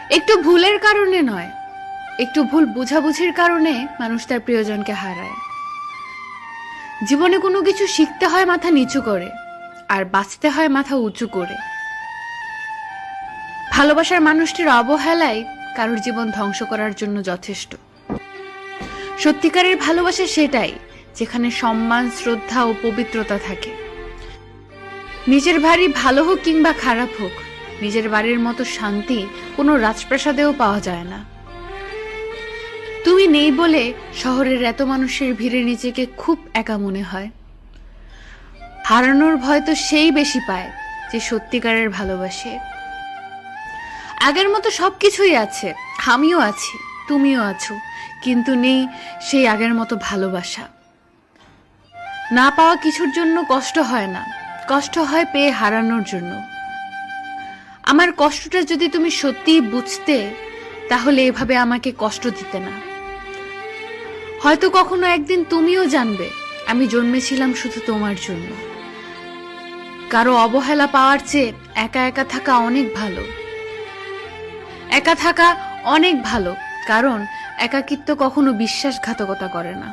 একটু ভুলের কারণে নয়, একটু ভুল বোঝাবুঝির কারণে মানুষ তার প্রিয়জনকে হারায়। জীবনে কোনো কিছু শিখতে হয় মাথা নিচু করে, আর বাঁচতে হয় মাথা উঁচু করে। ভালোবাসার মানুষটির অবহেলাই কারোর জীবন ধ্বংস করার জন্য যথেষ্ট। সত্যিকারের ভালোবাসা সেটাই যেখানে সম্মান, শ্রদ্ধা ও পবিত্রতা থাকে। নিজের বাড়ি ভালো হোক কিংবা খারাপ হোক, নিজের বাড়ির মতো শান্তি কোনো রাজপ্রাসাদেও পাওয়া যায় না। তুমি নেই বলে শহরের এত মানুষের ভিড়ে নিজেকে খুব একা মনে হয়। হারানোর ভয় তো সেই বেশি পায় যে সত্যিকারের ভালোবাসে। আগের মতো সবকিছুই আছে, আমিও আছি, তুমিও আছো, কিন্তু নেই সেই আগের মতো ভালোবাসা। না পাওয়া কিছুর জন্য কষ্ট হয় না, কষ্ট হয় পেয়ে হারানোর জন্য। আমার কষ্টটা যদি তুমি সত্যিই বুঝতে, তাহলে এভাবে আমাকে কষ্ট দিতে না। হয়তো কখনো একদিন তুমিও জানবে আমি জন্মেছিলাম শুধু তোমার জন্য। কারো অবহেলা পাওয়ার চেয়ে একা একা থাকা অনেক ভালো। একা থাকা অনেক ভালো, কারণ একাকিত্ব কখনো বিশ্বাসঘাতকতা করে না।